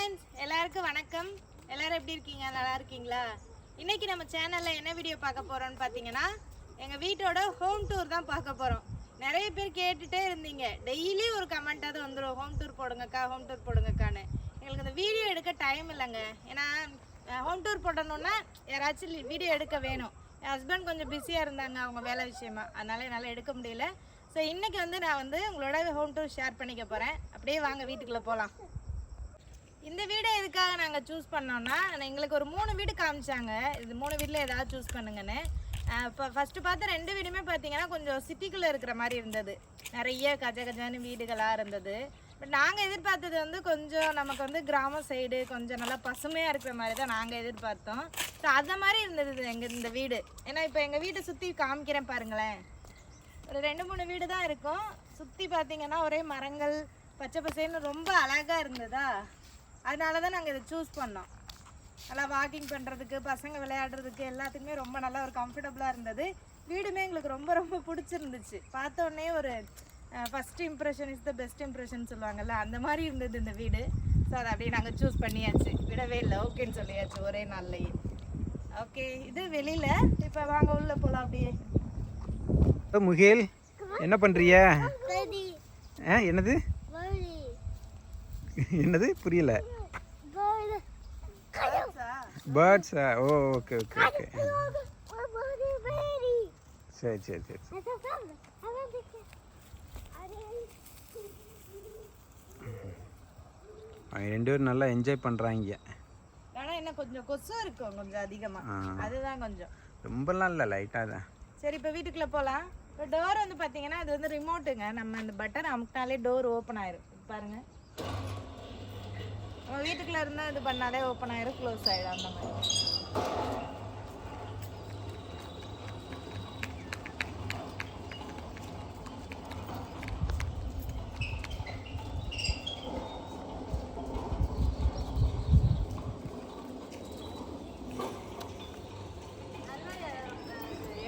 Friends, எல்லாருக்கும் வணக்கம். எல்லாரும் எப்படி இருக்கீங்க? நல்லா இருக்கீங்களா? இன்னைக்கு நம்ம சேனலில் என்ன வீடியோ பார்க்க போகிறோம்னு பார்த்தீங்கன்னா, எங்கள் வீட்டோட ஹோம் டூர் தான் பார்க்க போகிறோம். நிறைய பேர் கேட்டுகிட்டே இருந்தீங்க, டெய்லி ஒரு கமெண்ட்டாவது வந்துடும், ஹோம் டூர் போடுங்கக்கா, ஹோம் டூர் போடுங்கக்கான்னு. எங்களுக்கு இந்த வீடியோ எடுக்க டைம் இல்லைங்க. ஏன்னா ஹோம் டூர் போடணுன்னா யாராச்சும் வீடியோ எடுக்க வேணும். என் ஹஸ்பண்ட் கொஞ்சம் பிஸியாக இருந்தாங்க அவங்க வேலை விஷயமா, அதனால் என்னால் எடுக்க முடியல. ஸோ இன்றைக்கி நான் உங்களோட ஹோம் டூர் ஷேர் பண்ணிக்க போகிறேன். அப்படியே வாங்க வீட்டுக்குள்ளே போகலாம். இந்த வீடை எதுக்காக நாங்கள் சூஸ் பண்ணோன்னா, எங்களுக்கு ஒரு 3 வீடு காமிச்சாங்க. இது 3 வீட்டில் ஏதாவது சூஸ் பண்ணுங்கன்னு. இப்போ ஃபஸ்ட்டு பார்த்த 2 வீடுமே பார்த்தீங்கன்னா கொஞ்சம் சிட்டிக்குள்ளே இருக்கிற மாதிரி இருந்தது. நிறைய கஜகஜான்னு வீடுகளாக இருந்தது. பட் நாங்கள் எதிர்பார்த்தது கொஞ்சம் நமக்கு கிராம சைடு கொஞ்சம் நல்லா பசுமையாக இருக்கிற மாதிரி தான் நாங்கள் எதிர்பார்த்தோம். ஸோ அந்த மாதிரி இருந்தது இந்த வீடு. ஏன்னா இப்போ எங்கள் வீட்டை சுற்றி காமிக்கிறேன் பாருங்களேன். ஒரு 2-3 வீடு தான் இருக்கும். சுற்றி பார்த்தீங்கன்னா ஒரே மரங்கள் பச்சை பசேன்னு ரொம்ப அழகாக இருந்ததா, அதனால தான் நாங்கள் இதை சூஸ் பண்ணோம். நல்லா வாக்கிங் பண்ணுறதுக்கு, பசங்க விளையாடுறதுக்கு எல்லாத்துக்குமே ரொம்ப நல்லா ஒரு கம்ஃபர்டபுளாக இருந்தது. வீடுமே எங்களுக்கு ரொம்ப ரொம்ப பிடிச்சிருந்துச்சு. பார்த்தோன்னே ஒரு first impression is the best impression சொல்லுவாங்கள்ல, அந்த மாதிரி இருந்தது இந்த வீடு. ஸோ அதை அப்படியே நாங்கள் சூஸ் பண்ணியாச்சு, விடவே இல்லை, ஓகேன்னு சொல்லியாச்சு ஒரே நாள்லையே. ஓகே, இது வெளியில். இப்போ வாங்க உள்ளே போகலாம். அப்படியே முகில், என்ன பண்ணுறிய? என்னது என்னது புரியல? பேர்ட்ஸா? ஓ, ஓகே ஓகே ஓகே. சரி சரி சரி. அவங்க 2 பேரும் நல்லா என்ஜாய் பண்ணுறாங்க. ஆனால் என்ன கொஞ்சம் கொசு இருக்கும் கொஞ்சம் அதிகமாக, அதுதான் கொஞ்சம். ரொம்பலாம் இல்லை, லைட்டாக தான். சரி, இப்போ வீட்டுக்குள்ளே போகலாம். இப்போ டோர் பார்த்தீங்கன்னா இது ரிமோட்டுங்க. நம்ம இந்த பட்டன் அமுக்கினாலே டோர் ஓப்பன் ஆயிரும். பாருங்கள், நம்ம வீட்டுக்குள்ளே இருந்தால் இது பண்ணாலே ஓப்பன் ஆயிரும், க்ளோஸ் ஆகிடும் அந்த மாதிரி.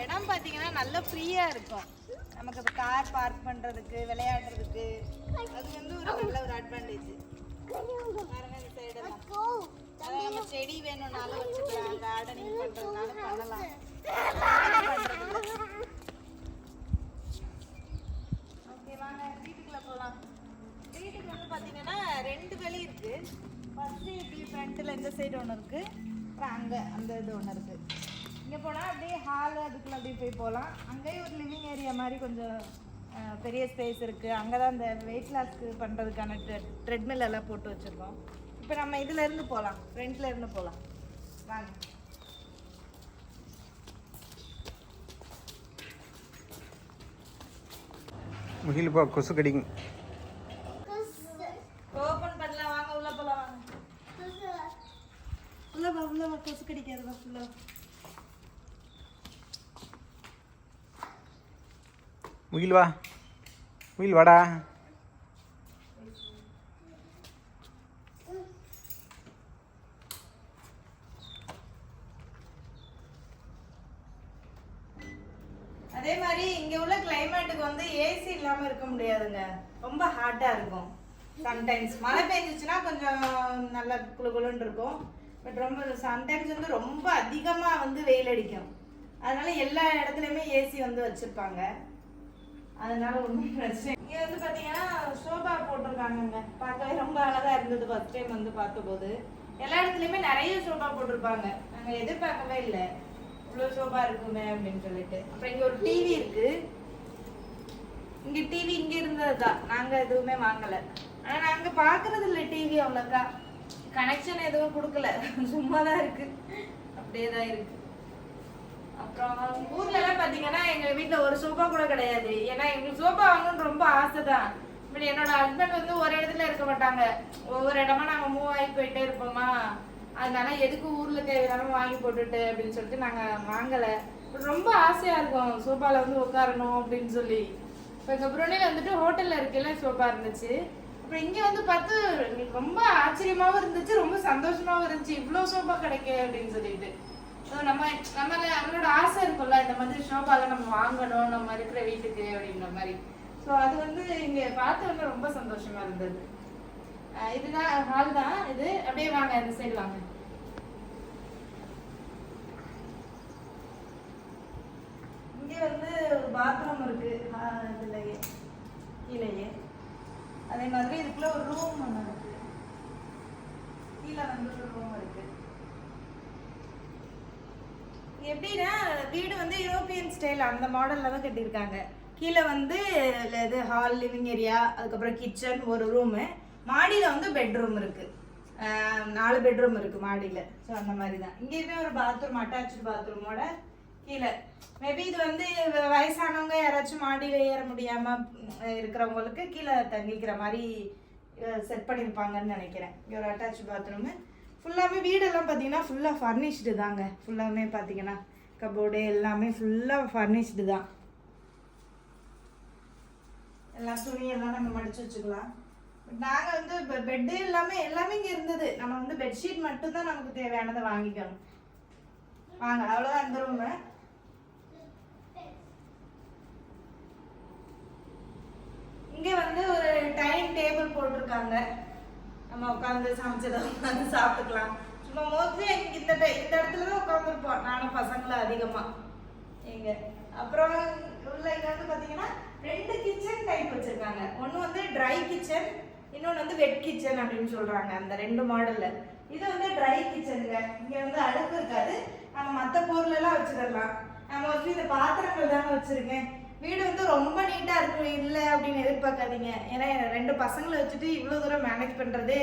இடம் பார்த்தீங்கன்னா நல்லா ஃப்ரீயாக இருக்கும். நமக்கு இப்போ கார் பார்க் பண்ணுறதுக்கு, விளையாடுறதுக்கு அது ஒரு நல்ல ஒரு அட்வான்டேஜ். பாருங்க, இந்த சைடெல்லாம் அதாவது நம்ம செடி வேணும்னாலும் வச்சுக்கலாம், கார்டனிங் பண்ணுறதுனாலும் பண்ணலாம். ஓகே, வாங்க வீட்டுக்குள்ளே போகலாம். வீட்டுக்கு பார்த்தீங்கன்னா 2 வழி இருக்குது. ஃபஸ்ட்டு இப்படி ஃப்ரண்ட்டில் இந்த சைடு ஒன்று இருக்குது, அப்புறம் அங்கே அந்த இது ஒன்று இருக்குது. இங்கே போனால் அப்படியே ஹாலு, அதுக்குள்ளே அப்படியே போய் போகலாம். அங்கேயே ஒரு லிவிங் ஏரியா மாதிரி கொஞ்சம் பெரிய ஸ்பேஸ் இருக்குது. அங்கே தான் இந்த வெயிட் லாஸ்க்கு பண்ணுறதுக்கான ட்ரெட்மில் எல்லாம் போட்டு வச்சுருக்கோம். இப்போ நம்ம இதிலேருந்து போகலாம், ஃப்ரண்ட்டில் இருந்து போகலாம். வாங்க. முகில் போ, கொசு கடிங்க. ஓப்பன் பண்ணலாம், வாங்க உள்ளே போகலாம். வாங்க உள்ளே வா, உள்ளே வா, கொசு கடிக்காது, வா உள்ளே. முகில் வா, முகில் வாடா. அதே மாதிரி இங்கே உள்ள கிளைமேட்டுக்கு ஏசி இல்லாமல் இருக்க முடியாதுங்க. ரொம்ப ஹாட்டாக இருக்கும். சம்டைம்ஸ் மழை பெஞ்சிச்சுன்னா கொஞ்சம் நல்லா குளுகுளுன்னு இருக்கும். பட் ரொம்ப சம்டைம்ஸ் ரொம்ப அதிகமாக வெயில் அடிக்கும். அதனால எல்லா இடத்துலையுமே ஏசி வச்சுருப்பாங்க. அதனால ஒன்றும் பிரச்சனை. இங்கே பார்த்தீங்கன்னா சோபா போட்டிருக்காங்கங்க. பார்க்கவே ரொம்ப அழகாக இருந்தது ஃபர்ஸ்ட் டைம் பார்த்தபோது. எல்லா இடத்துலையுமே நிறைய சோபா போட்டிருப்பாங்க. நாங்கள் எதிர்பார்க்கவே இல்லை இவ்வளோ சோபா இருக்குமே அப்படின்னு சொல்லிட்டு. அப்புறம் இங்கே ஒரு டிவி இருக்குது. இங்கே டிவி இங்கே இருந்தது தான், நாங்கள் எதுவுமே வாங்கலை. ஆனால் நாங்கள் பார்க்குறது இல்லை டிவி, அவ்வளோக்கா கனெக்ஷன் எதுவும் கொடுக்கல, சும்மா தான் இருக்குது, அப்படியே தான் இருக்குது. அப்புறம் ஊர்ல எல்லாம் பாத்தீங்கன்னா எங்க வீட்டுல ஒரு சோபா கூட கிடையாது. ஏன்னா எங்களுக்கு சோபா வாங்கணும்னு ரொம்ப ஆசை தான். பட் என்னோட ஹஸ்பண்ட் ஒரு இடத்துல இருக்க மாட்டாங்க, ஒவ்வொரு இடமா நாங்க மூவ் ஆகி போயிட்டே இருப்போமா. அதனால எதுக்கு ஊர்ல தேவையான வாங்கி போட்டுட்டு அப்படின்னு சொல்லிட்டு நாங்க வாங்கல. பட் ரொம்ப ஆசையா இருக்கும் சோபால உட்காரணும் அப்படின்னு சொல்லி. இப்போ எங்க புரோனில ஹோட்டல்ல இருக்கையில சோபா இருந்துச்சு. அப்புறம் இங்க பார்த்து எங்களுக்கு ரொம்ப ஆச்சரியமாவும் இருந்துச்சு, ரொம்ப சந்தோஷமாவும் இருந்துச்சு, இவ்வளவு சோபா கிடைக்கு அப்படின்னு சொல்லிட்டு. நம்மளோட ஆசை இருக்கும்ல, இந்த மாதிரி ஷோபால நம்ம வாங்கணும் நம்ம இருக்கிற வீட்டுக்கு அப்படின்ற மாதிரி. ஸோ அது இங்கே பார்த்து ரொம்ப சந்தோஷமா இருந்தது. இதுதான் ஹால் தான் இது. அப்படியே வாங்க இந்த சைடு வாங்க. இங்கே வந்து பாத்ரூம் இருக்கு இதுலயே கீழேயே. அதே மாதிரி இதுக்குள்ள ஒரு ரூம் ஒன்று இருக்கு. கீழே வந்து ஒரு ரூம் இருக்கு. எப்படின்னா வீடு வந்து யூரோப்பியன் ஸ்டைல் அந்த மாடல்ல தான் கட்டியிருக்காங்க. கீழே வந்து இது ஹால், லிவிங் ஏரியா, அதுக்கப்புறம் கிச்சன், ஒரு ரூமு. மாடியில் வந்து பெட்ரூம் இருக்கு. 4 பெட்ரூம் இருக்கு மாடியில். ஸோ அந்த மாதிரி தான். இங்கேயுமே ஒரு பாத்ரூம், அட்டாச்சு பாத்ரூமோட கீழே. மேபி இது வந்து வயசானவங்க யாராச்சும் மாடியில் ஏற முடியாமல் இருக்கிறவங்களுக்கு கீழே தங்கிக்கிற மாதிரி செட் பண்ணியிருப்பாங்கன்னு நினைக்கிறேன். இங்கே ஒரு அட்டாச் பாத்ரூமு. ஃபுல்லாமே வீடெல்லாம் பார்த்தீங்கன்னா ஃபுல்லாக ஃபர்னிஷ்டு தாங்க. ஃபுல்லாமே பார்த்தீங்கன்னா கபோர்டு எல்லாமே ஃபுல்லாக ஃபர்னிஷ்டு தான். எல்லாம் துணியெல்லாம் நம்ம மடித்து வச்சுக்கலாம். நாங்கள் வந்து பெட்டு எல்லாமே இங்கே இருந்தது. நம்ம வந்து பெட்ஷீட் மட்டும்தான் நமக்கு தேவையானதை வாங்கிக்கணும். வாங்க, அவ்வளோதான் இந்த ரூமு. இங்கே வந்து ஒரு டைனிங் டேபிள் போட்டிருக்காங்க. நம்ம உட்காந்து சமைச்சதை உட்காந்து சாப்பிட்டுக்கலாம். சும்மா மோஸ்ட்லி இந்த இடத்துல தான் உட்காந்துருப்போம் நானும் பசங்களும் அதிகமாக இங்கே. அப்புறம் உள்ள இங்கே வந்து பார்த்தீங்கன்னா 2 கிச்சன் டைப் வச்சுருக்காங்க. ஒன்று வந்து ட்ரை கிச்சன், இன்னொன்று வந்து வெட் கிச்சன் அப்படின்னு சொல்கிறாங்க. அந்த 2 மாடலில். இது வந்து ட்ரை கிச்சனுங்க. இங்கே வந்து அடுப்பு இருக்காது. நம்ம மற்ற பொருளெல்லாம் வச்சுக்கலாம். நான் மோஸ்ட்லி இந்த பாத்திரங்கள் தானே வச்சுருக்கேன். வீடு வந்து ரொம்ப நீட்டாக இருக்கும் இல்லை அப்படின்னு எதிர்பார்க்காதீங்க. ஏன்னா 2 பசங்களை வச்சுட்டு இவ்வளோ தூரம் மேனேஜ் பண்ணுறதே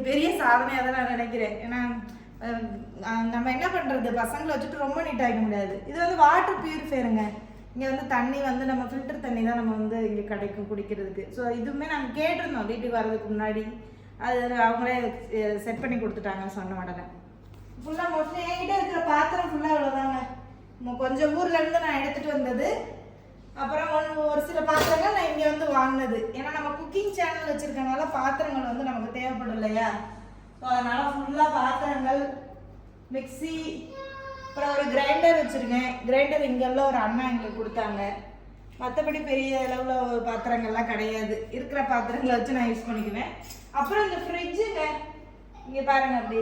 பெரிய சாதனையாக தான் நான் நினைக்கிறேன். ஏன்னா நம்ம என்ன பண்ணுறது, பசங்களை வச்சுட்டு ரொம்ப நீட்டாக வைக்க முடியாது. இது வந்து வாட்டர் பியூரிஃபையருங்க. இங்கே வந்து தண்ணி வந்து நம்ம ஃபில்டர் தண்ணி தான் நம்ம வந்து இங்கே கிடைக்கும் குடிக்கிறதுக்கு. ஸோ இதுவுமே நாங்கள் கேட்டிருந்தோம் வீட்டுக்கு வர்றதுக்கு முன்னாடி. அது அவங்களே செட் பண்ணி கொடுத்துட்டாங்க சொன்ன உடனே. ஃபுல்லாக மோஸ்ட்லி என்கிட்ட இருக்கிற பாத்திரம் ஃபுல்லாக அவ்வளோதாங்க. கொஞ்சம் ஊர்லேருந்து நான் எடுத்துகிட்டு வந்தது. அப்புறம் ஒரு சில பாத்திரங்கள் நான் இங்கே வந்து வாங்கினது. ஏன்னா நம்ம குக்கிங் சேனல் வச்சுருக்கனால பாத்திரங்கள் வந்து நமக்கு தேவைப்படும் இல்லையா. ஸோ அதனால் ஃபுல்லாக பாத்திரங்கள், மிக்சி, அப்புறம் ஒரு கிரைண்டர் வச்சுருக்கேன். கிரைண்டர் இங்கெல்லாம் ஒரு அண்ணா எங்களுக்கு கொடுத்தாங்க. மற்றபடி பெரிய அளவில் ஒரு பாத்திரங்கள்லாம் கிடையாது. இருக்கிற பாத்திரங்களை வச்சு நான் யூஸ் பண்ணிக்குவேன். அப்புறம் இந்த ஃப்ரிட்ஜுங்க இங்கே பாருங்கள். அப்படி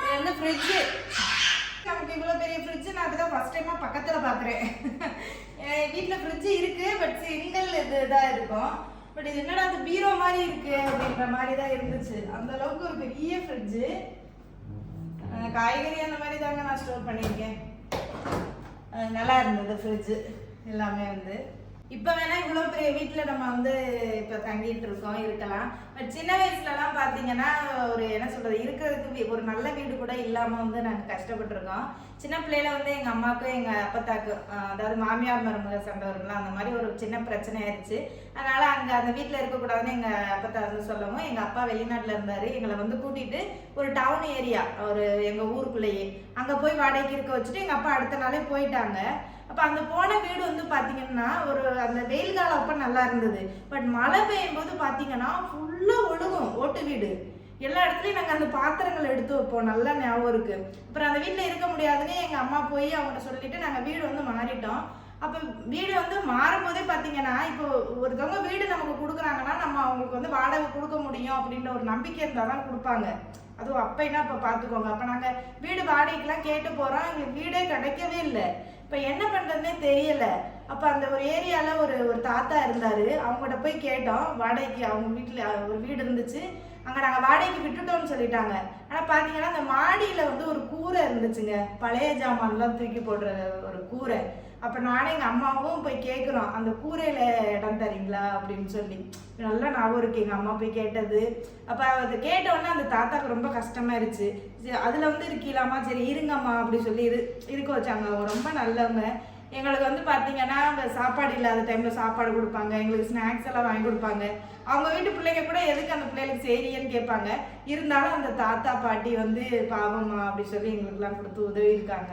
இது வந்து ஃப்ரிட்ஜு. நமக்கு இவ்வளோ பெரிய ஃப்ரிட்ஜு நான் அதுதான் ஃபஸ்ட் டைமாக பக்கத்தில் பார்க்குறேன். வீட்டில் ஃப்ரிட்ஜு இருக்குது, பட் சிங்கிள் இதாக இருக்கும். பட் இது என்னடா அது பீரோ மாதிரி இருக்குது அப்படின்ற மாதிரி தான் இருந்துச்சு. அந்தளவுக்கு ஒரு பெரிய ஃப்ரிட்ஜு. காய்கறி அந்த மாதிரி தாங்க நான் ஸ்டோர் பண்ணியிருக்கேன். நல்லா இருந்தது ஃப்ரிட்ஜு எல்லாமே வந்து. இப்போ வேணால் இவ்வளோ பெரிய வீட்டில் நம்ம வந்து இப்போ தங்கிட்டு இருக்கோம், இருக்கலாம். பட் சின்ன வயசுலலாம் பார்த்தீங்கன்னா ஒரு என்ன சொல்கிறது, இருக்கிறதுக்கு ஒரு நல்ல வீடு கூட இல்லாமல் வந்து நாங்கள் கஷ்டப்பட்டுருக்கோம். சின்ன பிள்ளையில வந்து எங்கள் அம்மாவுக்கும் எங்கள் அப்பத்தாக்கு, அதாவது மாமியார் மருமக சண்டை வரும்ல, அந்த மாதிரி ஒரு சின்ன பிரச்சனை ஆயிடுச்சு. அதனால் அங்கே அந்த வீட்டில் இருக்கக்கூடாதுன்னு எங்கள் அப்பத்தா வந்து சொல்லவும், எங்கள் அப்பா வெளிநாட்டில் இருந்தார். எங்களை வந்து கூட்டிகிட்டு ஒரு டவுன் ஏரியா, ஒரு எங்கள் ஊருக்குள்ளேயே அங்கே போய் வாடகைக்கு இருக்க வச்சுட்டு எங்கள் அப்பா அடுத்த நாளே போயிட்டாங்க. அப்போ அந்த போன வீடு வந்து பார்த்தீங்கன்னா ஒரு அந்த வெயில் காலம் அப்போ நல்லா இருந்தது. பட் மழை பெய்யும் போது பார்த்தீங்கன்னா ஃபுல்லாக ஒழுகும். ஓட்டு வீடு எல்லா இடத்துலையும் நாங்கள் அந்த பாத்திரங்களை எடுத்து வைப்போம். நல்லா ஞாபகம் இருக்குது. அப்புறம் அந்த வீட்டில் இருக்க முடியாதுன்னு எங்கள் அம்மா போய் அவங்கள்ட்ட சொல்லிட்டு நாங்கள் வீடு வந்து மாறிட்டோம். அப்போ வீடு வந்து மாறும்போதே பார்த்தீங்கன்னா, இப்போ ஒருத்தவங்க வீடு நமக்கு கொடுக்குறாங்கன்னா நம்ம அவங்களுக்கு வந்து வாடகை கொடுக்க முடியும் அப்படின்ற ஒரு நம்பிக்கை இருந்தால் தான் கொடுப்பாங்க. அதுவும் அப்பைன்னா இப்போ பார்த்துக்கோங்க. அப்போ நாங்கள் வீடு வாடகைக்கெலாம் கேட்டு போகிறோம். எங்களுக்கு வீடே கிடைக்கவே இல்லை. இப்போ என்ன பண்ணுறதுனே தெரியலை. அப்போ அந்த ஒரு ஏரியாவில் ஒரு தாத்தா இருந்தார். அவங்கள்ட்ட போய் கேட்டோம் வாடகைக்கு. அவங்க வீட்டில் ஒரு வீடு இருந்துச்சு. அங்கே நாங்கள் வாடகைக்கு விட்டுட்டோம்னு சொல்லிட்டாங்க. ஆனால் பார்த்தீங்கன்னா அந்த மாடியில் வந்து ஒரு கூரை இருந்துச்சுங்க. பழைய ஜாமான்லாம் தூக்கி போடுற ஒரு கூரை. அப்போ நானே எங்கள் அம்மாவும் போய் கேட்குறோம், அந்த கூரையில் இடம் தரீங்களா அப்படின்னு சொல்லி. நல்லா ஞாபகம் இருக்கு எங்கள் அம்மா போய் கேட்டது. அப்போ அதை கேட்டோடனே அந்த தாத்தாவுக்கு ரொம்ப கஷ்டமாயிருச்சு. அதில் வந்து இருக்கீங்களாம்மா, சரி இருங்கம்மா அப்படி சொல்லி இருக்க வச்சாங்க. ரொம்ப நல்லவங்க. எங்களுக்கு வந்து பார்த்தீங்கன்னா அந்த சாப்பாடு இல்லாத டைமில் சாப்பாடு கொடுப்பாங்க. எங்களுக்கு ஸ்நாக்ஸ் எல்லாம் வாங்கி கொடுப்பாங்க. அவங்க வீட்டு பிள்ளைங்க கூட எதுக்கு அந்த பிள்ளைகளுக்கு செய்யன்னு கேட்பாங்க. இருந்தாலும் அந்த தாத்தா பாட்டி வந்து பாவம்மா அப்படி சொல்லி எங்களுக்குலாம் கொடுத்து உதவி இருக்காங்க.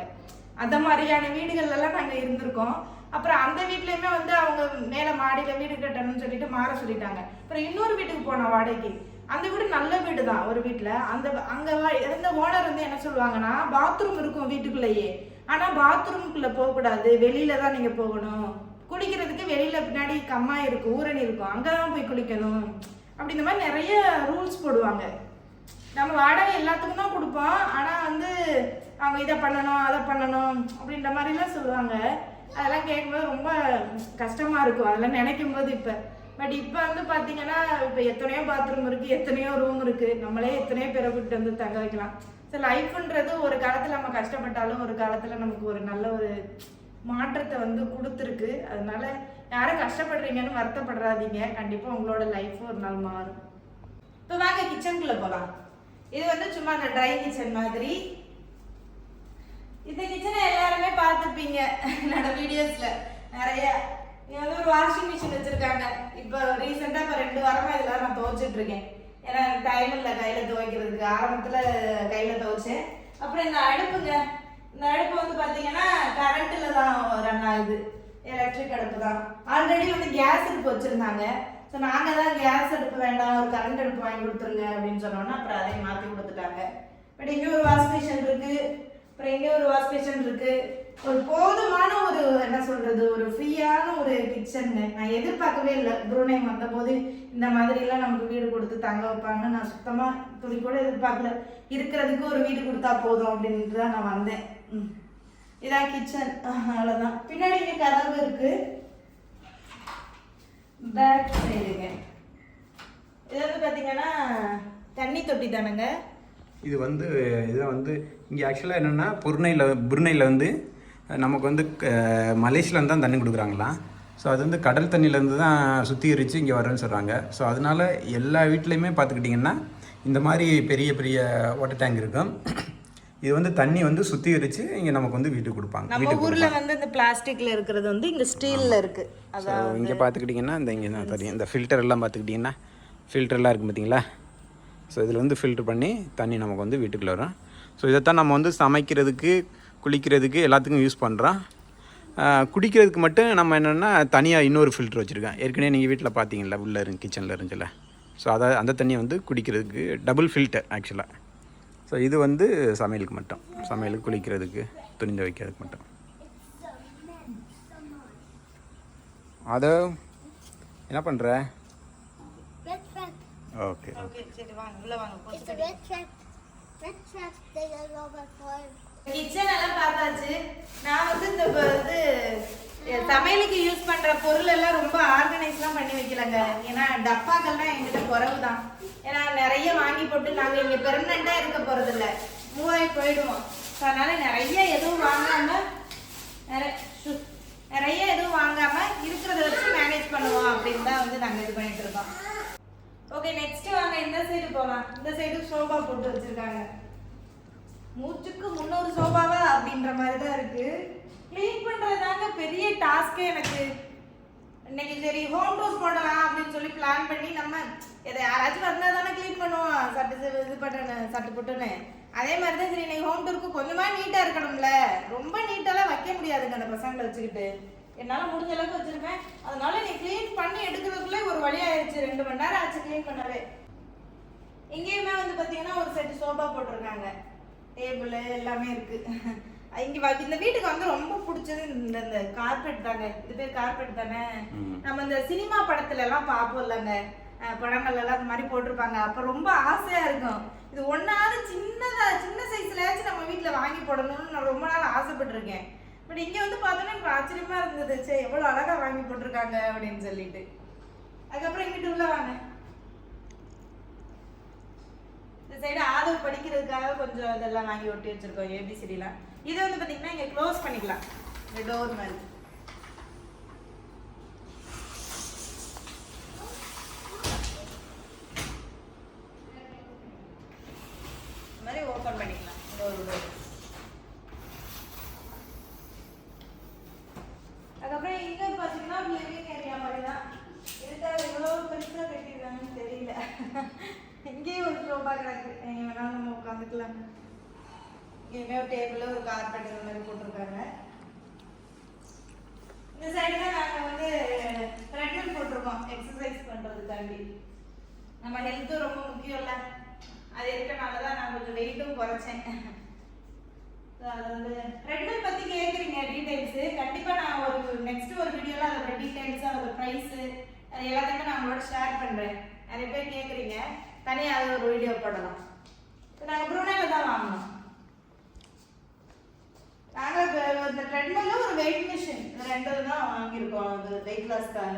அந்த மாதிரியான வீடுகள்லாம் நாங்கள் இருந்திருக்கோம். அப்புறம் அந்த வீட்லேயுமே வந்து அவங்க மேலே மாடியில் வீடு கட்டணும்னு சொல்லிட்டு மாற சொல்லிட்டாங்க. அப்புறம் இன்னொரு வீட்டுக்கு போனோம் வாடகைக்கு. அந்த வீடு நல்ல வீடு தான். ஒரு வீட்டில் அங்கே இருந்த ஓனர் வந்து என்ன சொல்லுவாங்கன்னா, பாத்ரூம் இருக்கும் வீட்டுக்குள்ளேயே. ஆனால் பாத்ரூமுக்குள்ளே போகக்கூடாது, வெளியில தான் நீங்கள் போகணும், குளிக்கிறதுக்கு வெளியில் பின்னாடி கம்மாய் இருக்கும், ஊரணி இருக்கும், அங்கே தான் போய் குளிக்கணும் அப்படி இந்த மாதிரி நிறைய ரூல்ஸ் போடுவாங்க. நம்ம வாடகை எல்லாத்துக்கும் தான் கொடுப்போம், ஆனால் வந்து அவங்க இதை பண்ணணும் அதை பண்ணணும் அப்படின்ற மாதிரிலாம் சொல்லுவாங்க. அதெல்லாம் கேட்கும்போது ரொம்ப கஷ்டமாக இருக்கும் அதெல்லாம் நினைக்கும் போது. இப்போ வந்து பார்த்தீங்கன்னா இப்போ எத்தனையோ பாத்ரூம் இருக்குது, எத்தனையோ ரூம் இருக்குது, நம்மளே எத்தனையோ பேரை கூப்பிட்டு வந்து தங்க வைக்கலாம். ஸோ லைஃப்ன்றது ஒரு காலத்தில் நம்ம கஷ்டப்பட்டாலும் ஒரு காலத்தில் நமக்கு ஒரு நல்ல ஒரு மாற்றத்தை வந்து கொடுத்துருக்கு. அதனால யாரும் கஷ்டப்படுறீங்கன்னு வருத்தப்படுறாதீங்க, கண்டிப்பாக உங்களோட லைஃப் ஒரு நாள் மாறும். இப்போ வாங்க கிச்சனுக்குள்ளே போகலாம். இது வந்து சும்மா அந்த ட்ரை கிச்சன் மாதிரி. இந்த கிச்சனை எல்லாருமே பார்த்துருப்பீங்க என்னோட வீடியோஸ்ல நிறைய. இங்க வந்து ஒரு வாஷிங் மிஷின் வச்சிருக்காங்க. இப்போ ரீசெண்டாக இப்போ 2 வாரமா இதெல்லாம் நான் துவைச்சிட்டு இருக்கேன். ஏன்னா எனக்கு டைம் இல்லை கையில் துவைக்கிறதுக்கு. ஆரம்பத்தில் கையில் துவைச்சேன். அப்புறம் இந்த அடுப்புங்க, இந்த அடுப்பு வந்து பார்த்தீங்கன்னா கரண்ட்டில் தான் ரன் ஆகுது, எலக்ட்ரிக் அடுப்பு தான். ஆல்ரெடி வந்து கேஸ் அடுப்பு வச்சுருந்தாங்க. ஸோ நாங்கள் தான் கேஸ் அடுப்பு வேண்டாம், ஒரு கரண்ட் அடுப்பு வாங்கி கொடுத்துருங்க அப்படின்னு சொன்னோன்னா அப்புறம் அதையும் மாற்றி கொடுத்துட்டாங்க. பட் இங்கே ஒரு வாஷ் மிஷின் இருக்குது, அப்புறம் இங்கே ஒரு வாஷ் மிஷின் இருக்குது. ஒரு போதுமான ஒரு என்ன சொல்கிறது, ஒரு ஃப்ரீயான ஒரு கிச்சனுங்க. நான் எதிர்பார்க்கவே இல்லை புருணை வந்தபோது இந்த மாதிரிலாம் நமக்கு வீடு கொடுத்து தங்க வைப்பாங்கன்னு நான் சுத்தமாக துணி கூட எதிர்பார்க்கல. இருக்கிறதுக்கு ஒரு வீடு கொடுத்தா போதும் அப்படின்ட்டு தான் நான் வந்தேன். இதான் கிச்சன், அவ்வளோதான். பின்னாடி இங்கே கதவு இருக்குது, பேக் சைடுங்க. இது வந்து பார்த்தீங்கன்னா தண்ணி தொட்டி தானுங்க. இது வந்து இதில் வந்து இங்கே ஆக்சுவலாக என்னென்னா புருணையில் வந்து நமக்கு வந்து மலேசியாவிலேருந்து தான் தண்ணி கொடுக்குறாங்களாம். ஸோ அது வந்து கடல் தண்ணியிலேருந்து தான் சுத்திகரித்து இங்கே வரேன்னு சொல்கிறாங்க. ஸோ அதனால் எல்லா வீட்லேயுமே பார்த்துக்கிட்டிங்கன்னா இந்த மாதிரி பெரிய பெரிய வாட்டர் டேங்க் இருக்கும். இது வந்து தண்ணி வந்து சுத்திகரித்து இங்கே நமக்கு வந்து வீட்டுக்கு கொடுப்பாங்க. நம்ம ஊரில் வந்து இந்த பிளாஸ்டிக்கில் இருக்கிறது வந்து இங்கே ஸ்டீலில் இருக்குது. அதான் இங்கே பார்த்துக்கிட்டிங்கன்னா இந்த இங்கே தான் தெரியும், இந்த ஃபில்டர் எல்லாம் பார்த்துக்கிட்டிங்கன்னா ஃபில்டர்லாம் இருக்குது பார்த்தீங்களா. ஸோ இதில் வந்து ஃபில்டர் பண்ணி தண்ணி நமக்கு வந்து வீட்டுக்குள்ளே வரும். ஸோ இதைத்தான் நம்ம வந்து சமைக்கிறதுக்கு, குளிக்கிறதுக்கு எல்லாத்துக்கும் யூஸ் பண்ணுறோம். குடிக்கிறதுக்கு மட்டும் நம்ம என்னென்னா தனியாக இன்னொரு ஃபில்டர் வச்சுருக்கேன். ஏற்கனவே நீங்கள் வீட்டில் பார்த்தீங்களா, உள்ளே கிச்சனில் இருந்துச்சுல்ல. ஸோ அந்த தண்ணியை வந்து குடிக்கிறதுக்கு டபுள் ஃபில்டர் ஆக்சுவலாக. ஸோ இது வந்து சமையலுக்கு மட்டும், சமையலுக்கு குளிக்கிறதுக்கு துணி துவைக்கிறதுக்கு மட்டும். அதை என்ன பண்ணுற? ஓகே ஓகே சரி வாங்க உள்ள வாங்க. கிச்சன் எல்லாம் பார்த்தாச்சு. நான் வந்து இந்த சமையலுக்கு யூஸ் பண்ற பொருள் எல்லாம் ரொம்ப ஆர்கனைஸ்லாம் பண்ணி வைக்கலங்க. ஏன்னா டப்பாக்கள்லாம் எங்கிட்ட குறவு தான். ஏன்னா நிறைய வாங்கி போட்டு நாங்கள் இங்கே பெர்மனண்டா இருக்க போறது இல்லை, மூவாயி போயிடுவோம். ஸோ அதனால நிறைய எதுவும் வாங்காம இருக்கிறத வச்சு மேனேஜ் பண்ணுவோம் அப்படின்னு தான் வந்து நாங்கள் இது பண்ணிட்டு இருக்கோம். ஓகே நெக்ஸ்ட் வாங்க இந்த சைடு போகலாம். இந்த சைடு சோபா போட்டு வச்சிருக்காங்க. மூச்சுக்கு 300 சோபாவா அப்படின்ற மாதிரி தான் இருக்கு. க்ளீன் பண்றதாங்க பெரிய டாஸ்கே எனக்கு. இன்னைக்கு சரி ஹோம் டூர் போடலாம் அப்படின்னு சொல்லி பிளான் பண்ணி, நம்ம எதை யாராச்சும் வந்தால் தானே க்ளீன் பண்ணுவோம், சட்டு போட்டுன்னு. அதே மாதிரி தான் சரி இன்னைக்கு ஹோம் டூருக்கு கொஞ்சமா நீட்டாக இருக்கணும்ல. ரொம்ப நீட்டாலாம் வைக்க முடியாதுங்க அந்த பசங்களை வச்சுக்கிட்டு. என்னால் முடிஞ்ச அளவுக்கு வச்சிருப்பேன். அதனால நீ க்ளீன் பண்ணி எடுக்கிறதுக்குள்ளே ஒரு வழியாயிருச்சு. 2 மணி நேரம் ஆச்சு க்ளீன் பண்ணவே. இங்கேயுமே வந்து பார்த்தீங்கன்னா ஒரு செட்டு சோபா போட்டிருக்காங்க, டேபிள் எல்லாமே இருக்கு. இங்கே இந்த வீட்டுக்கு வந்து ரொம்ப பிடிச்சது இந்த கார்பெட் தாங்க. இது பேர் கார்பெட் தானே. நம்ம இந்த சினிமா படத்துல எல்லாம் பார்ப்போம் இல்லைங்க, படங்கள் எல்லாம் அந்த மாதிரி போட்டிருப்பாங்க. அப்போ ரொம்ப ஆசையா இருக்கும், இது ஒன்னாவது சின்ன சைஸ்லயாச்சும் நம்ம வீட்டில் வாங்கி போடணும்னு நான் ரொம்ப நாள் ஆசைப்பட்டிருக்கேன். பட் இங்கே வந்து பார்த்தோன்னா எனக்கு ஆச்சரியமா இருந்தது, சரி எவ்வளோ அழகா வாங்கி போட்டிருக்காங்க அப்படின்னு சொல்லிட்டு. அதுக்கப்புறம் இங்கிட்டு உள்ள வாங்க. இந்த சைடு ஆதவ் படிக்கிறதுக்காக கொஞ்சம் இதெல்லாம் வாங்கி ஒட்டி வச்சிருக்கோம், ஏபிசிடிலாம். இது வந்து பார்த்தீங்கன்னா இங்கே க்ளோஸ் பண்ணிக்கலாம், இந்த டோர் மாதிரி. இந்த மாதிரி ஓப்பன் பண்ணிக்கலாம் டோர். அதுக்கப்புறம் இங்கே பார்த்தீங்கன்னா லிவிங் ஏரியா மாதிரி தான். இதுக்காக எவ்வளோ பெருசாக கட்டியிருக்காங்கன்னு தெரியல. இங்கேயும் ஒரு சோபா கிடக்கு, எங்கே வேணாலும் நம்ம உட்காந்துக்கலாம். இங்கேயுமே ஒரு டேபிள், ஒரு கார்பெட் இந்த மாதிரி போட்டிருக்காங்க. இந்த சைடு தான் நாங்கள் வந்து த்ரெட்மில் போட்டிருக்கோம் எக்ஸசைஸ் பண்ணுறதுக்காண்டி. நம்ம ஹெல்த்தும் ரொம்ப முக்கியம் இல்லை, அது இருக்கனால தான் நான் கொஞ்சம் வெயிட்டும் குறைச்சேன். அது வந்து ட்ரெட்மில் பற்றி கேட்குறீங்க டீட்டெயில்ஸு. கண்டிப்பாக நான் ஒரு நெக்ஸ்ட் ஒரு வீடியோவில் அதோட டீட்டெயில்ஸு அதோட ப்ரைஸு அது எல்லாத்தையுமே நான் உங்களோட ஷேர் பண்ணுறேன். நிறைய பேர் கேட்குறீங்க, தனியாக அது ஒரு வீடியோ போடலாம். இப்போ நாங்கள் ப்ரூனேயில் தான் வாங்கினோம். நாங்கள் இந்த ட்ரெட்மில்லும் ஒரு வெயிட் மிஷின் ரெண்டு தான் வாங்கியிருக்கோம். அது வெயிட் லாஸ்க்காக.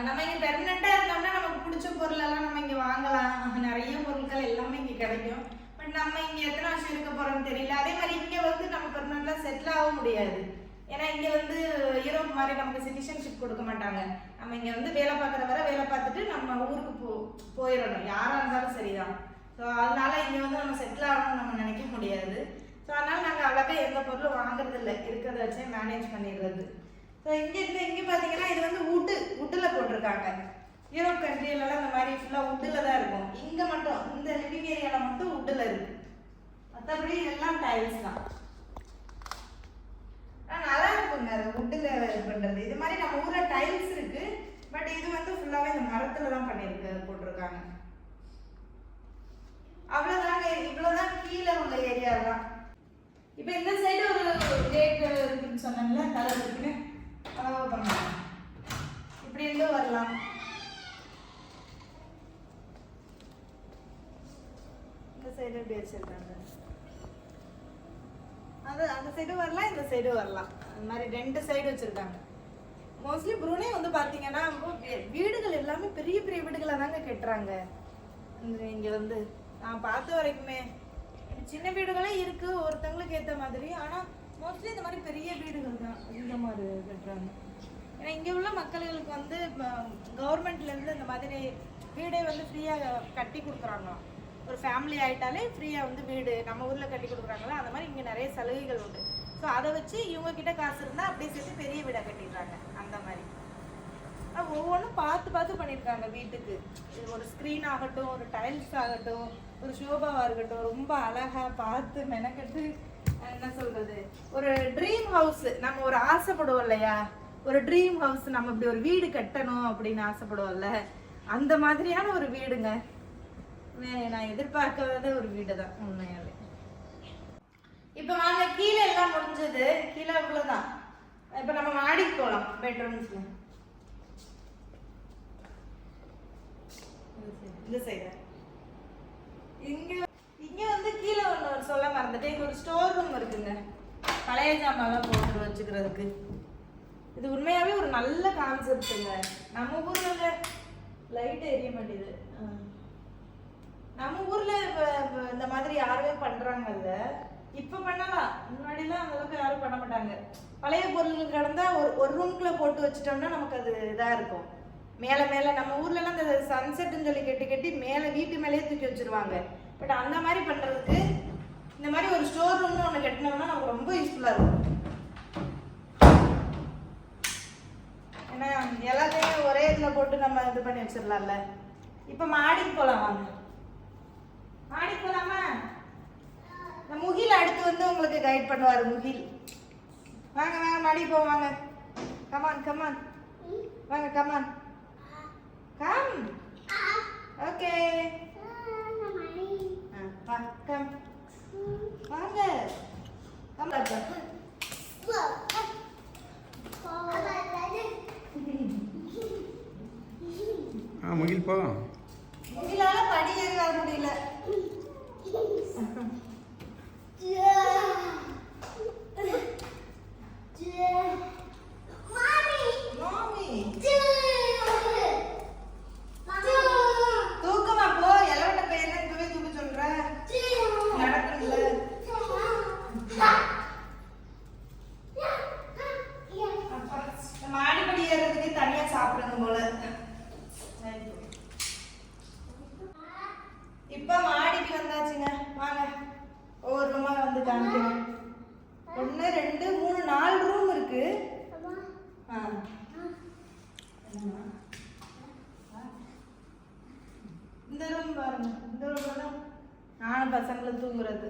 நம்ம இங்கே பெர்மனெண்ட்டாக இருந்தோம்னா நமக்கு பிடிச்ச பொருளெல்லாம் நம்ம இங்கே வாங்கலாம். நிறைய பொருட்கள் எல்லாமே இங்கே கிடைக்கும். பட் நம்ம இங்கே எத்தனை வருஷம் இருக்க போகிறோம்னு தெரியல. அதே மாதிரி இங்கே வந்து நம்ம பெர்மனெண்ட்டாக செட்டில் ஆக முடியாது. ஏன்னா இங்கே வந்து யூரோப் மாதிரி நமக்கு சிட்டிசன்ஷிப் கொடுக்க மாட்டாங்க. நம்ம இங்கே வந்து வேலை பார்க்குற வரை வேலை பார்த்துட்டு நம்ம ஊருக்கு போயிடணும். யாராக இருந்தாலும் சரிதான். ஸோ அதனால இங்கே வந்து நம்ம செட்டில் ஆகணும்னு நம்ம நினைக்க முடியாது. ஸோ அதனால் நாங்கள் அழகாக எந்த பொருளும் வாங்குறது இல்லை, இருக்கிறத வச்சே மேனேஜ் பண்ணிடுறது. ஸோ இங்கே பார்த்தீங்கன்னா இது வந்து வுட்டில் போட்டிருக்காங்க. யூரோப் கண்ட்ரியிலலாம் இந்த மாதிரி ஃபுல்லாக வுட்டில் தான் இருக்கும். இங்கே மட்டும் இந்த லிவிங் ஏரியாவில் மட்டும் வுட்டில் இருக்கு. மற்றபடி எல்லாம் டைல்ஸ் தான். நல்லா இருக்குங்க அது வுட்டில் இது பண்ணுறது. இது மாதிரி நம்ம ஊரில் டைல்ஸ் இருக்கு. பட் இது வந்து ஃபுல்லாகவே இந்த மரத்தில் தான் போட்டிருக்காங்க. அவ்வளோதாங்க, இவ்வளோதான் கீழே உள்ள ஏரியா தான். இப்போ இந்த சைடு ஒரு கேட் இருக்குன்னு சொன்னாங்கல்ல, கலர் இருக்குன்னு அழகாக பண்ணலாம். இப்படி இருந்து வரலாம். இந்த சைடு எப்படி வச்சிருக்காங்க, அது அந்த சைடு வரலாம், இந்த சைடு வரலாம். அந்த மாதிரி ரெண்டு சைடு வச்சிருக்காங்க. மோஸ்ட்லி ப்ரூனே வந்து பார்த்தீங்கன்னா வீடுகள் எல்லாமே பெரிய பெரிய வீடுகளாக தாங்க கட்டுறாங்க. இங்கே வந்து நான் பார்த்த வரைக்குமே சின்ன வீடுகளே இருக்கு ஒருத்தங்களுக்கு ஏற்ற மாதிரி. ஆனால் மோஸ்ட்லி இந்த மாதிரி பெரிய வீடுகள் தான் இந்த மாதிரி கட்டுறாங்க. ஏன்னா இங்கே உள்ள மக்களுக்கு வந்து கவர்மெண்ட்லேருந்து இந்த மாதிரி வீடே வந்து ஃப்ரீயாக கட்டி கொடுக்குறாங்களாம். ஒரு ஃபேமிலி ஆகிட்டாலே ஃப்ரீயாக வந்து வீடு நம்ம ஊரில் கட்டி கொடுக்குறாங்களா, அந்த மாதிரி இங்கே நிறைய சலுகைகள் உண்டு. ஸோ அதை வச்சு இவங்கக்கிட்ட காசு இருந்தால் அப்படியே சேர்த்து பெரிய வீடாக கட்டிடுறாங்க. அந்த மாதிரி ஒவ்வொன்றும் பார்த்து பார்த்து பண்ணியிருக்காங்க வீட்டுக்கு. இது ஒரு ஸ்க்ரீன் ஆகட்டும், ஒரு டைல்ஸ் ஆகட்டும், ஒரு ஷோபாவாக இருக்கட்டும், ரொம்ப அழகாக பார்த்து மெனக்கட்டு என்ன சொல்கிறது, ஒரு ட்ரீம் ஹவுஸ் நம்ம ஒரு ஆசைப்படுவோம் இல்லையா, ஒரு ட்ரீம் ஹவுஸ் நம்ம இப்படி ஒரு வீடு கட்டணும் அப்படின்னு ஆசைப்படுவோம்ல, அந்த மாதிரியான ஒரு வீடுங்க. நான் எதிர்பார்க்காத ஒரு வீடு தான் உண்மையாவே. இப்போ வாங்க, கீழே எல்லாம் முடிஞ்சது. கீழே இவ்வளோதான். இப்போ நம்ம மாடிக்கு போகலாம். பெட்ரூம்ஸ்ல இந்த சைடு இங்க வந்து கீழே ஒன்று சொல்ல மறந்துட்டேன். இங்க ஒரு ஸ்டோர் ரூம் இருக்குங்க, பழைய ஜாமான்லாம் போட்டு வச்சுக்கிறதுக்கு. இது உண்மையாவே ஒரு நல்ல கான்செப்டுங்க. நம்ம ஊர்ல லைட் எரிய மாட்டேது. நம்ம ஊர்ல இந்த மாதிரி யாருமே பண்றாங்கல்ல. இப்ப பண்ணலாம், முன்னாடிலாம் அந்த அளவுக்கு யாரும் பண்ண மாட்டாங்க. பழைய பொருள்கள் கிடந்தா ஒரு ரூம்குள்ள போட்டு வச்சுட்டோம்னா நமக்கு அது இதா இருக்கும். மேலே மேலே நம்ம ஊர்லலாம் இந்த சன்செட்டுன்னு சொல்லி கட்டி மேலே வீட்டு மேலேயே தூக்கி வச்சிருவாங்க. பட் அந்த மாதிரி பண்ணுறதுக்கு இந்த மாதிரி ஒரு ஸ்டோர் ரூம்னு ஒன்று கட்டினோம்னா நமக்கு ரொம்ப யூஸ்ஃபுல்லாக இருக்கும். ஏன்னா எல்லாத்தையும் ஒரே இதில் போட்டு நம்ம இது பண்ணி வச்சிடலாம்ல. இப்போ மாடிக்கு போகலாம் வாங்க. மாடிக்கு போகலாமா? இந்த முகில் அடுத்து வந்து உங்களுக்கு கைட் பண்ணுவார். முகில் வாங்க வாங்க மாடிக்கு போவோம் வாங்க. கமான் கமான் வாங்க கமான் கம். ஓகே கம் வாங்க கம். முகில் போ. முகிலால படி ஏறி வர முடியல. தூக்கமா போ. எலவட்ட பையன் இப்பவே தூக்க சொல்ற. நடக்கல. மாடிப்படி ஏறதுக்கு தனியா சாப்பிடணும் போல. இப்ப மாடிக்கு வந்தாச்சுங்க. வாங்க ஒவ்வொரு ரூமா வந்து காமிக்கிறேன். 1 2 3 4 ரூம் இருக்கு. இந்த ரூம் பாருங்க. இந்த ரூம்ல தான் நானும் பசங்களும் தூங்குறது.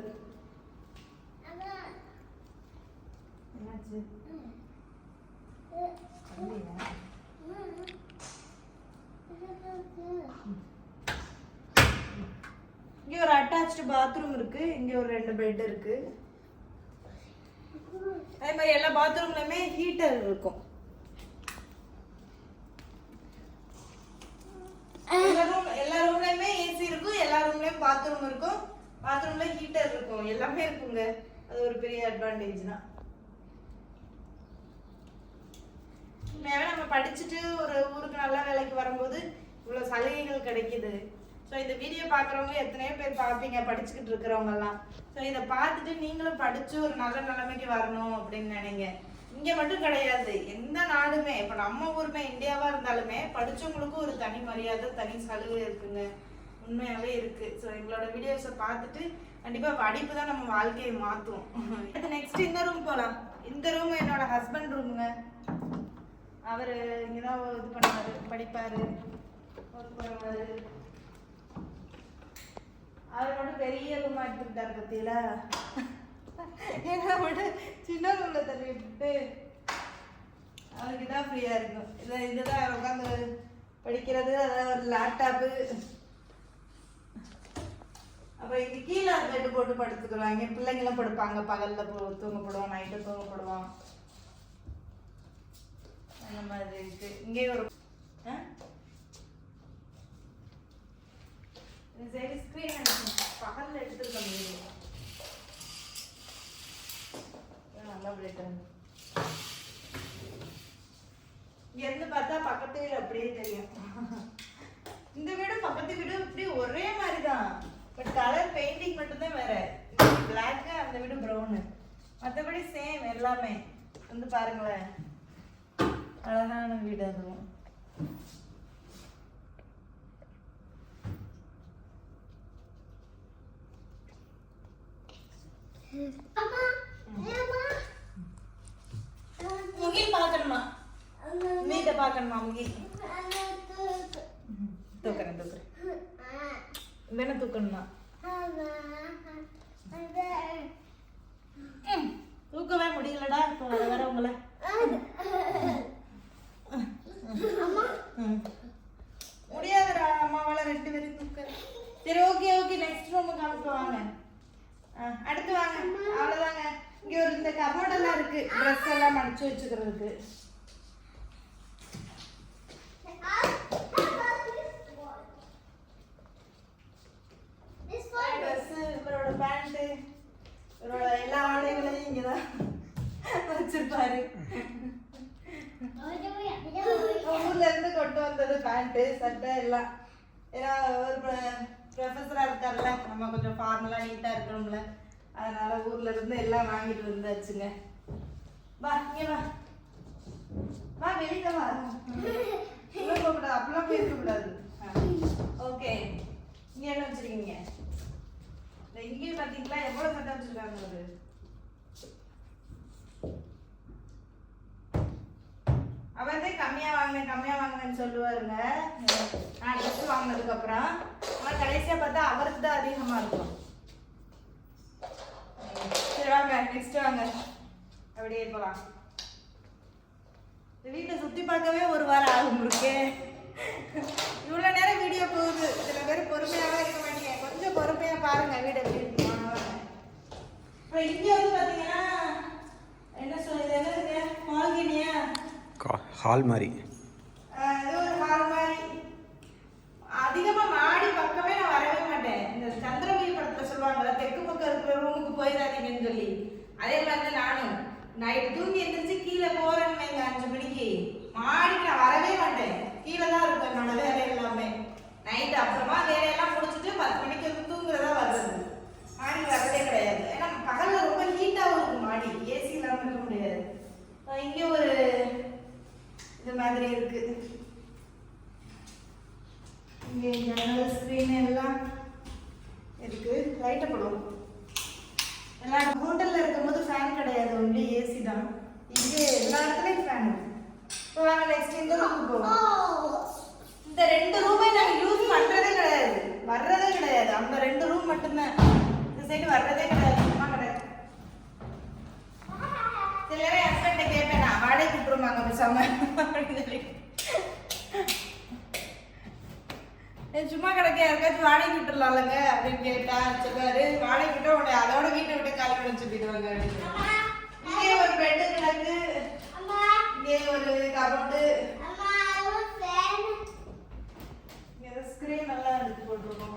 என்னாச்சு? இங்கே ஒரு அட்டாச்டு பாத்ரூம் இருக்கு, இங்கே ஒரு 2 பெட் இருக்கு. அதே மாதிரி எல்லா பாத்ரூம்லயுமே ஹீட்டர் இருக்கும். எல்லா ரூம்லயுமே ஏசி இருக்கும், எல்லா ரூம்லயும் பாத்ரூம் இருக்கும், பாத்ரூம்ல ஹீட்டர் இருக்கும், எல்லாமே இருக்குங்க. அது ஒரு பெரிய அட்வான்டேஜ் தான். உண்மையாவே நம்ம படிச்சுட்டு ஒரு ஊருக்கு நல்ல வேலைக்கு வரும்போது இவ்வளவு சலுகைகள் கிடைக்குது. ஸோ இந்த வீடியோ பார்க்குறவங்க எத்தனையோ பேர் பார்ப்பீங்க, படிச்சுக்கிட்டு இருக்கிறவங்கலாம். ஸோ இதை பார்த்துட்டு நீங்களும் படித்து ஒரு நல்ல நிலைமைக்கு வரணும் அப்படின்னு நினைங்க. இங்கே மட்டும் கிடையாது, எந்த நாடுமே, இப்போ நம்ம ஊருமே இந்தியாவாக இருந்தாலுமே படித்தவங்களுக்கும் ஒரு தனி மரியாதை, தனி சலுகை இருக்குங்க. உண்மையாகவே இருக்குது. ஸோ எங்களோட வீடியோஸை பார்த்துட்டு கண்டிப்பாக படிப்பு தான் நம்ம வாழ்க்கையை மாற்றும். அடுத்து நெக்ஸ்ட் இந்த ரூம் போகலாம். இந்த ரூம் என்னோட ஹஸ்பண்ட் ரூமுங்க. அவர் இங்கே தான் இது பண்ணுவார், படிப்பார், ஒர்க் பண்ணுவார். அவர் மட்டும் பெரிய ரூமாக எடுத்துக்கிட்டார் பற்றியில. ஏன்னா மட்டும் சின்ன ரூமில் தள்ளி விட்டுட்டு அவருக்கு தான் ஃப்ரீயாக இருக்கும். இதுதான் உட்காந்து படிக்கிறது, அதாவது ஒரு லேப்டாப்பு. அப்புறம் இங்கே கீழே பெட்டு போட்டு படுத்துக்குவாங்க. பிள்ளைங்களும் படுப்பாங்க, பகலில் தூங்கப்படுவோம், நைட்டு தூங்கப்படுவோம். அந்த மாதிரி இருக்கு. இங்கே ஒரு சரி ஸ்க்ரீன் பகலில் எடுத்துருக்க முடியும். நல்லா இங்கேருந்து பார்த்தா பக்கத்து வீடு அப்படியே தெரியும். இந்த வீடு பக்கத்து வீடு இப்படி ஒரே மாதிரி தான், பட் கலர் பெயிண்டிங் மட்டும்தான் வேற. பிளாக்கு, அந்த வீடு ப்ரௌனு, மற்றபடி சேம் எல்லாமே. வந்து பாருங்களேன், அழகான வீடு. அதுவும் முகி பார்க்கணுமா, வீட்டை பார்க்கணுமா? முகி தூக்குறேன் வேணா தூக்கணுமா? தூக்கவே முடியலடா இப்போ வர உங்களை. முடியாதுடா, அம்மாவால 2 பேரும் தூக்க. சரி ஓகே ஓகே, நெக்ஸ்ட் ரூமுக்கு அனுப்பி வாங்க. அடுத்து வாங்க, அவ்வளோதாங்க. இங்கே ஒரு இந்த கபோர்டெல்லாம் இருக்கு, ட்ரெஸ் எல்லாம் மடிச்சு வச்சுக்கிறதுக்கு. ட்ரெஸ்ஸு, இவரோட பேண்ட்டு, இவரோட எல்லா ஆடைகளையும் இங்கே தான் வச்சிருப்பாரு. ஊர்ல இருந்து கொண்டு வந்தது பேண்ட்டு, சட்டை எல்லாம். ஏன்னா ஒரு ப்ரொஃபஸராக இருக்கார்ல, நம்ம கொஞ்சம் ஃபார்மலாக நீட்டாக இருக்கணும்ல, அதனால ஊர்ல இருந்து எல்லாம் வாங்கிட்டு வந்தாச்சுங்க. வா இங்கே வா, வா வெளியில வா. உள்ள போகக்கூடாது, அப்படிலாம் போயிருக்கக்கூடாது. ஓகே, இங்கே என்ன வச்சுருக்கீங்க? இங்கேயும் பார்த்தீங்களா எவ்வளோ சட்டை வச்சுருக்காங்க. ஒரு அவர்தே கம்மியாக வாங்கினேன்னு சொல்லுவாருங்க. நான் ட்ரெஸ் வாங்கினதுக்கப்புறம் ஆனால் கடைசியாக பார்த்தா அவருக்கு தான் அதிகமாக இருக்கும். சரி வாங்க, நெக்ஸ்ட் வாங்க, அப்படியே போகலாம். வீட்டை சுற்றி பார்க்கவே 1 வாரம் ஆகும் இருக்கு. இவ்வளோ நேரம் வீடியோ போகுது. சில பேர் பொறுமையாகவே இருக்க மாட்டீங்க, கொஞ்சம் பொறுமையாக பாருங்கள் வீடு எப்படி இருக்கு. அப்புறம் இங்கே வந்து பார்த்தீங்கன்னா என்ன சொல்லுது, என்ன மால்கினியா ஹால் மாதிரி, இது ஒரு ஹால் மாதிரி. அதிகமாக மாடி பக்கமே நான் வரவே மாட்டேன். இந்த சந்திரமுகி படத்தில் சொல்லுவாங்கல்ல, தெற்கு பக்கம் இருக்கிற ரூமுக்கு போயிடாதீங்கன்னு சொல்லி, அதே மாதிரி தான் நானும் நைட்டு தூங்கி எந்திரிச்சு கீழே போறேன்னு வைங்க 5 மணிக்கு, மாடிக்கு நான் வரவே மாட்டேன். கீழே தான் இருக்கும் என்னோட வேலை எல்லாமே. நைட்டு அப்புறமா வேலையெல்லாம் முடிச்சுட்டு 10 மணிக்கு வந்து தூங்குறதா வர்றது. மாடிக்கு வரதே கிடையாது. ஏன்னா பகல்ல ரொம்ப ஹீட்டாகவும் இருக்கும் மாடி, ஏசி இல்லாமல் இருக்க முடியாது. இங்கே ஒரு இது மாதிரி இருக்கு. இங்கே ஜன்னல் ஸ்க்ரீன் எல்லாம் இருக்கு. லைட்டை போடுவோம். எல்லா ஹோட்டலில் இருக்கும்போது ஃபேன் கிடையாது, ஒன்லி ஏசி தான். இங்கே எல்லா இடத்துலையும் ஃபேன். இப்போ வாங்க நெக்ஸ்ட் இந்த ரூமுக்கு போவோம். இந்த 2 ரூமை நாங்கள் யூஸ் பண்ணுறதே கிடையாது, வர்றதே கிடையாது. அந்த 2 ரூம் மட்டும்தான், இந்த சைடு வர்றதே கிடையாது, சும்மா கிடையாது. சில நேரம் என் ஹஸ்பண்டை கேட்பேன், நான் வாடகை கூப்பிடுவாங்க பேசாம அப்படின்னு சொல்லி. சும்மா கிடக்க யாருக்காச்சும் வாடகை விட்டுலாம்லங்க அப்படின்னு கேட்டா சொன்னாரு, வாடகை விட்டு உடனே அதோட வீட்டை விட்டு காலி பண்ணி சொல்லிடுவாங்க அப்படின்னு. இங்கே ஒரு பெட்டு கிடக்கு, இங்கே ஒரு கபோர்டு, ஸ்கிரீன் நல்லா எடுத்து போட்டுருக்கோம்.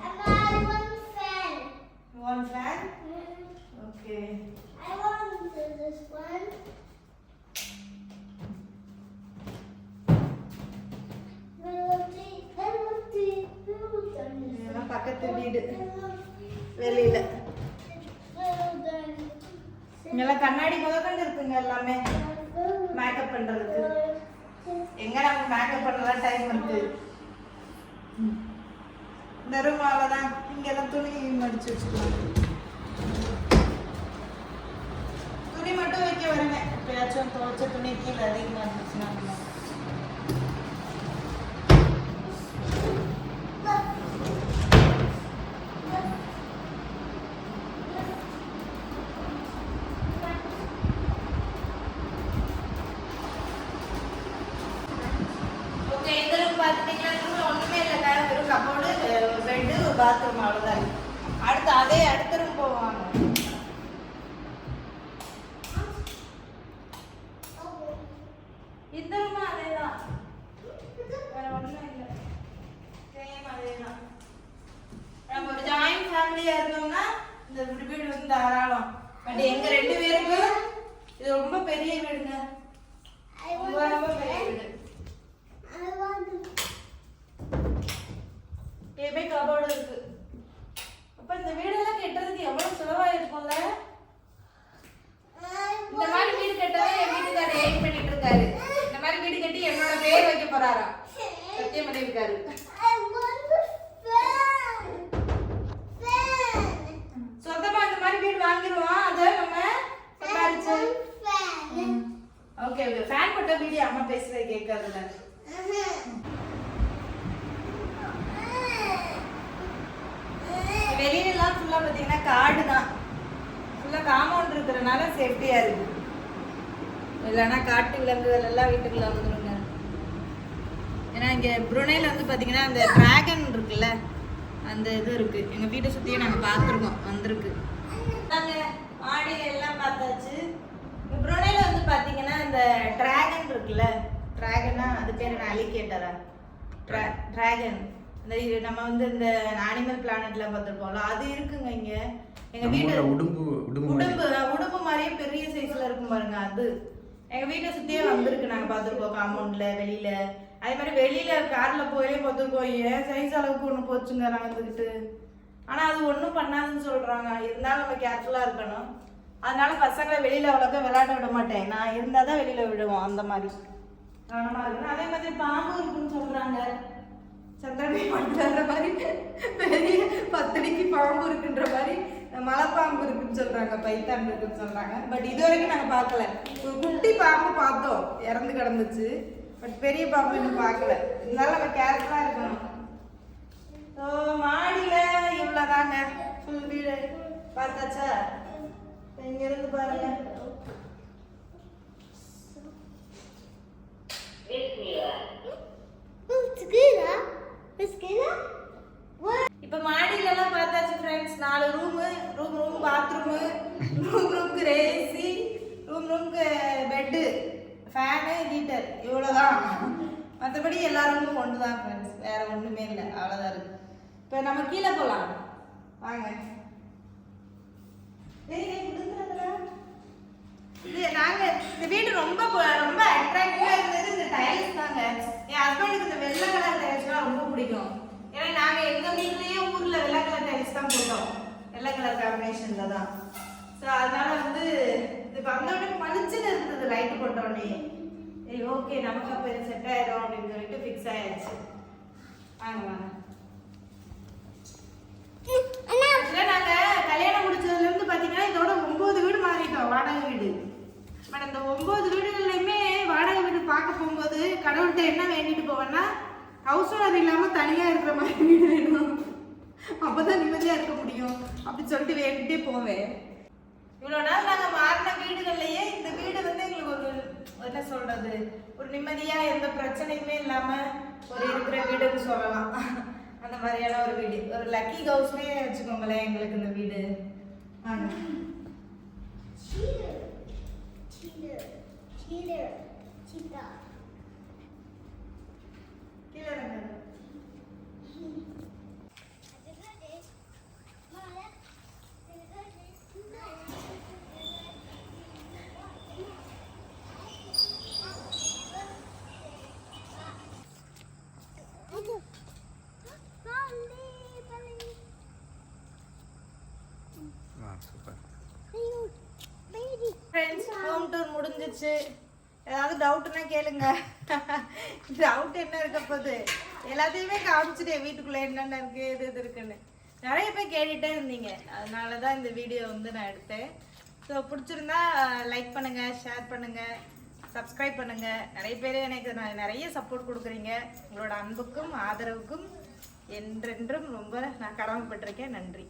One fan? Okay. I want this one. இதெல்லாம் பக்கத்து வீடு வெளியில. இங்கெல்லாம் கண்ணாடி முதற்கொண்டு இருக்குங்க எல்லாமே மேக்கப் பண்றதுக்கு. எங்க நமக்கு மேக்கப் பண்ணலாம் டைம் இருக்கு. இந்த ரூம் அவ்வளோதான். இங்கெல்லாம் துணி மடிச்சு வச்சுக்கலாம். துணி மட்டும் வைக்க வருங்க. எப்பயாச்சும் துவைச்ச துணி கீழே அதிகமாக இருந்துச்சுன்னா. ஓகே, இந்த ரூம் பார்த்துட்டீங்கன்னா ஒன்றுமே இல்லை, வெறும் கபோர்டு, பெட்டு, பாத்ரூம் அவ்வளோதான். அடுத்த ரூம் போவாங்க. இந்த ரூம் அதேதான், வேற ஒன்றும் இல்லை, சேம் அதேதான். நம்ம ஒரு ஜாயிண்ட் ஃபேமிலியா இருந்தோம்னா இந்த வீடு வந்து தாராளம். பட் எங்க 2 பேருக்கு இது ரொம்ப பெரிய வீடுங்க, ரொம்ப பெரிய வீடு. ஏபே கபோர்டு இருக்கு. அப்ப இந்த வீடெல்லாம் கட்டுறதுக்கு எவ்வளவு செலவாயிருக்கும்ல. இந்த மாதிரி வீடு கட்டவே என் வீட்டுக்காரர் எய்ம் பண்ணிட்டு இருக்காரு. இந்த மாதிரி வீடு கட்டி என்னோட பேர் வைக்க போறாராம். சத்தியம் பண்ணிருக்காரு. சொந்தமா இந்த மாதிரி வீடு வாங்கிடுவோம். அதை நம்ம சம்பாரிச்சு. ஓகே ஓகே, ஃபேன் போட்ட வீடியோ அம்மா பேசுறது கேட்கறதுல. வெளியிலாம் ஃபுல்லா பார்த்தீங்கன்னா காடு தான். ஃபுல்லா காம்பவுண்ட் இருக்கிறதுனால சேஃப்டியா இருக்கு. இல்லைன்னா காட்டு விலங்குகள் எல்லாம் வீட்டுக்குள்ள வந்துருங்க. ஏன்னா இங்க புருனேல வந்து பார்த்தீங்கன்னா அந்த டிராகன் இருக்குல்ல, அந்த இது இருக்கு. எங்க வீட்டை சுத்தியே நாங்கள் பார்த்துருக்கோம், வந்திருக்கு. நாங்கள் மாடியில எல்லாம் பார்த்தாச்சு. புருனேல வந்து பார்த்தீங்கன்னா இந்த டிராகன் இருக்குல்ல, டிராகனா அது பேர் என்ன, அலிகேட்டரா, டிராகன். நம்ம வந்து இந்த அனிமல் பிளானட்ல பார்த்துருப்போம்ல, அது இருக்குங்க இங்க. எங்க வீட்டு உடும்பு மாதிரியே பெரிய சைஸ்ல இருக்கும் பாருங்க, அது எங்க வீட்டை சுத்தியே வந்திருக்கு. நாங்க பார்த்துருக்கோம் காம்பவுண்ட்ல, வெளியில. அதே மாதிரி வெளியில கார்ல போயே பார்த்துருக்கோம். ஏன் சைஸ் அளவுக்கு ஒண்ணு போச்சுங்க நடந்துக்கிட்டு. ஆனா அது ஒண்ணும் பண்ணாதுன்னு சொல்றாங்க. இருந்தாலும் நம்ம கேர்ஃபுல்லா இருக்கணும். அதனால பசங்களை வெளியில அவ்வளோக்கா விளையாட விட மாட்டேன். நான் இருந்தாதான் வெளியில விடுவோம். அந்த மாதிரி கவனமா இருக்கணும். அதே மாதிரி பாம்பு இருக்குன்னு சொல்றாங்க. சந்திரனை பண்ற மாதிரி பெரிய 10 அடிக்கு பாம்பு இருக்குன்ற மாதிரி மலைப்பாம்பு இருக்குன்னு சொல்றாங்க, பைத்தான் இருக்குன்னு சொல்றாங்க. பட் இது வரைக்கும் நாங்க பார்க்கல. ஒரு குட்டி பாம்பு பார்த்தோம், இறந்து கிடந்துச்சு. பட் பெரிய பாம்பு இன்னும் பார்க்கல. இதனால நம்ம கேர்ஃபுல்லா இருக்கணும். ஸோ மாடியில இவ்வளோதாங்க, ஃபுல் வீடு பார்த்தாச்சா. இங்க இருந்து பாருங்க. இப்ப மாடியில எல்லாம் பார்த்தாச்சு ஃப்ரெண்ட்ஸ். 4 ரூம் பாத்ரூமு, ரூமுக்கு ஏசி, ரூமுக்கு பெட்டு, ஃபேனு, ஹீட்டர், இவ்வளோதான். மற்றபடி எல்லா ரூமும் ஒன்று தான் ஃப்ரெண்ட்ஸ், வேற ஒன்றுமே இல்லை, அவ்வளோதான் இருக்கு. இப்போ நம்ம கீழே போகலாம் வாங்க. நாங்க இந்த வீடு ரொம்ப ரொம்ப அட்ராக்டிவா இருந்தது இந்த டைல்ஸ் தாங்க. என் ஹஸ்பண்டுக்கு இந்த வெள்ளை கலர் டைல்ஸ்லாம் ரொம்ப பிடிக்கும். ஏன்னா நாங்க எங்க வீட்லயே ஊர்ல வெள்ளை கலர் டைல்ஸ் தான் போட்டோம், வெள்ளை கலர் காம்பினேஷன்ல தான். ஸோ அதனால வந்து இது வந்தோடனே பளிச்சுன்னு இருந்தது லைட் போட்டோடனே. ஓகே நமக்கு அப்போ இது செட் ஆயிடும் அப்படின்னு சொல்லிட்டு ஃபிக்ஸ் ஆயிடுச்சு. வாங்க வாங்க. நாங்க கல்யாணம் முடிச்சதுல இருந்து பாத்தீங்கன்னா இதோட 9 வீடு மாறிட்டோம், வாடகை வீடு. பட் அந்த 9 வீடுகள்லையுமே வாடகை வீடு பார்க்க போகும்போது கடவுள்கிட்ட என்ன வேண்டிட்டு போவேன்னா, ஹவுஸ் ஓனர் இல்லாம தனியா இருக்கிற மாதிரி வீடு வேணும், அப்பதான் நிம்மதியா இருக்க முடியும் அப்படின்னு சொல்லிட்டு வேண்டிட்டே போவேன். இவ்வளவு நாள் நாங்க மாறின வீடுகள்லயே இந்த வீடு வந்து எங்களுக்கு ஒரு என்ன சொல்றது, ஒரு நிம்மதியா எந்த பிரச்சனையுமே இல்லாம ஒரு இருக்கிற வீடுன்னு சொல்லலாம். அந்த மாதிரியான ஒரு வீடு, ஒரு லக்கி ஹவுஸ்லேயே வச்சுக்கோங்களேன் எங்களுக்கு இந்த வீடு. வாங்க. Cheater. Cheater. Cheater. Cheetah. கீழே இறங்கு. சூப்பர். ஃப்ரெண்ட்ஸ், ஹோம் டூர் முடிஞ்சிச்சு. ஏதாவது டவுட்னா கேளுங்க. டவுட் என்ன இருக்க போகுது, எல்லாத்தையுமே காமிச்சிட்டேன் வீட்டுக்குள்ள என்னென்ன இருக்கு எது எது இருக்குன்னு. நிறைய பேர் கேட்டுட்டே இருந்தீங்க, அதனால தான் இந்த வீடியோ வந்து நான் எடுத்தேன். ஸோ பிடிச்சிருந்தா லைக் பண்ணுங்க, ஷேர் பண்ணுங்க, சப்ஸ்கிரைப் பண்ணுங்க. நிறைய பேர் எனக்கு நிறைய சப்போர்ட் கொடுக்குறீங்க. உங்களோட அன்புக்கும் ஆதரவுக்கும் என்றென்றும் ரொம்ப நான் கடமைப்பட்டிருக்கேன். நன்றி.